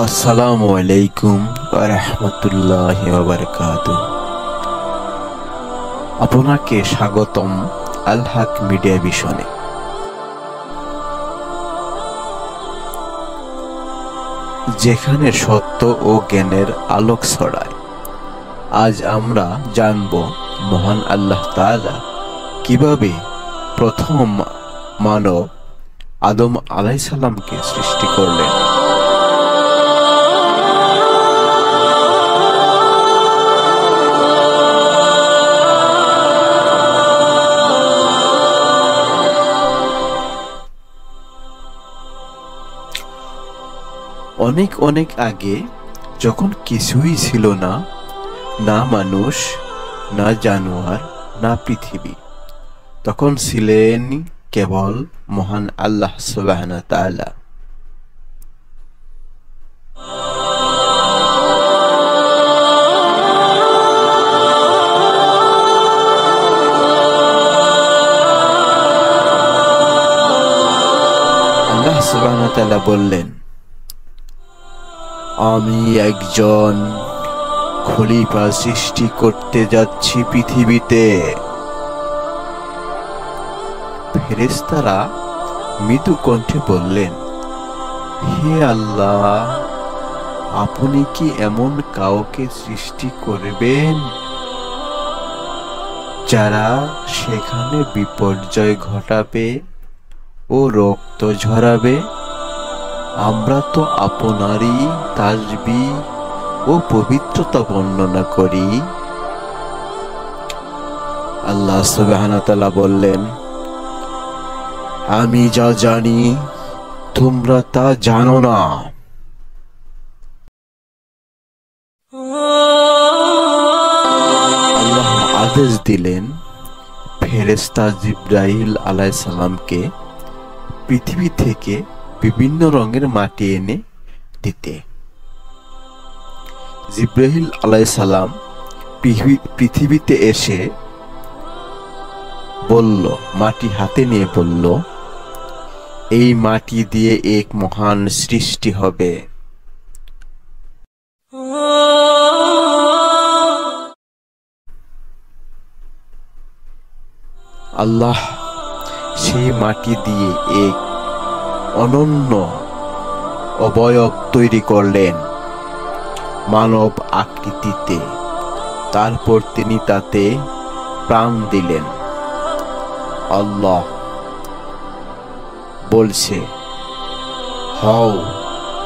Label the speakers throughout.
Speaker 1: আসসালামু আলাইকুম ওয়া রাহমাতুল্লাহি ওয়া বারাকাতুহু। আপনাকে স্বাগতম আল হক মিডিয়া ভিশনে। যেখানে সত্য ও জ্ঞানের আলোক ছড়ায়। আজ আমরা জানব মহান আল্লাহ তাআলা কিভাবে প্রথম মানব আদম আলাইহিস সালামকে সৃষ্টি করলেন। অনেক অনেক আগে, যখন কিছুই ছিল না, না মানুষ, না জানোয়ার, না পৃথিবী, তখন ছিলেন কেবল মহান আল্লাহ সুবহানাহু ওয়া তাআলা। আল্লাহ সুবহানাহু ওয়া তাআলা বললেন, আমি একজন খলিফা সৃষ্টি করতে যাচ্ছি পৃথিবীতে। ফেরেশতারা মৃদু কণ্ঠে বললেন, হে আল্লাহ, আপনি কি এমন কাউকে সৃষ্টি করবেন যারা সেখানে বিপর্যয় ঘটাবে ও রক্ত ঝরাবে? আমরা তো আপনারই তাসবিহ ও পবিত্রতা বর্ণনা করি। আল্লাহ সুবহানাহু ওয়া তাআলা বললেন, আমি যা জানি তোমরা তা জানো না। আল্লাহ আদেশ দিলেন ফেরেশতা জিবরাইল আলাইহিস সালামকে পৃথিবী থেকে বিভিন্ন রঙের মাটি এনে দিতে। জিবরাইল আলাইহিস সালাম পৃথিবীতে এসে বলল, মাটি হাতে নিয়ে বলল, এই মাটি দিয়ে এক মহান সৃষ্টি হবে। আল্লাহ সেই মাটি দিয়ে এক অনন্য অবয়ব তৈরি করলেন মানব আকৃতিতে। তারপর তিনি তাতে প্রাণ দিলেন। আল্লাহ বলছে, হও,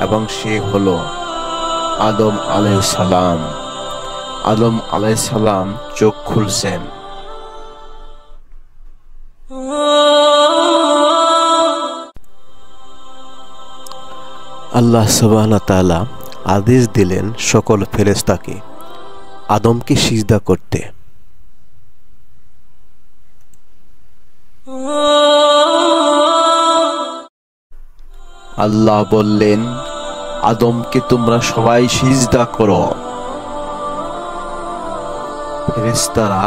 Speaker 1: এবং সে হলো আদম আলাইহিস সালাম। আদম আলাইহিস সালাম চোখ খুলছেন। আল্লাহ সুবহানাহু ওয়া তাআলা আদেশ দিলেন সকল ফেরেশতাকে আদমকে সিজদা করতে। আল্লাহ বললেন, আদমকে তোমরা সবাই সিজদা করো। ফেরেশতারা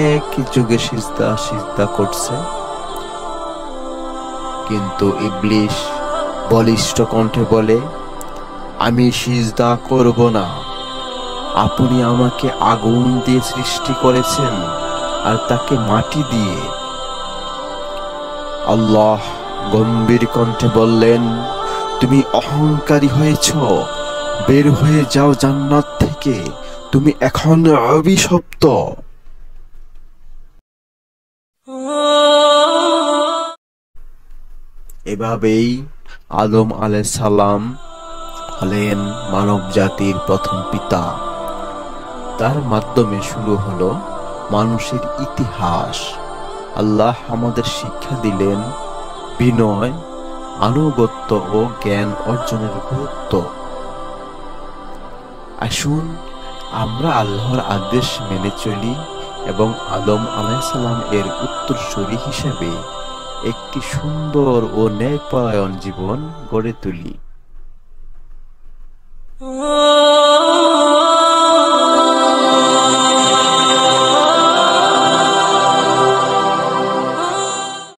Speaker 1: একই যুগে সিজদা করছে, কিন্তু ইবলিস বলিষ্ঠ কণ্ঠে বলে, আমি সিজদা করব না। আপনি আমাকে আগুন দিয়ে সৃষ্টি করেছেন আর তাকে মাটি দিয়ে। আল্লাহ গম্ভীর কণ্ঠে বললেন, তুমি অহংকারী হয়েছ, বের হয়ে যাও জান্নাত থেকে, তুমি এখন অভিশপ্ত। এভাবেই আদম আলাইহিস সালাম হলেন মানব জাতির প্রথম পিতা। তার মাধ্যমে শুরু হলো মানুষের ইতিহাস। আল্লাহ আমাদের শিক্ষা দিলেন বিনয়, আনুগত্য ও জ্ঞান অর্জনের গুরুত্ব। আসুন আমরা আল্লাহর আদেশ মেনে চলি এবং আদম আলাইহিস সালাম এর উত্তরসূরি হিসেবে একটি সুন্দর ও ন্যায়পরায়ণ জীবন গড়ে তুলি।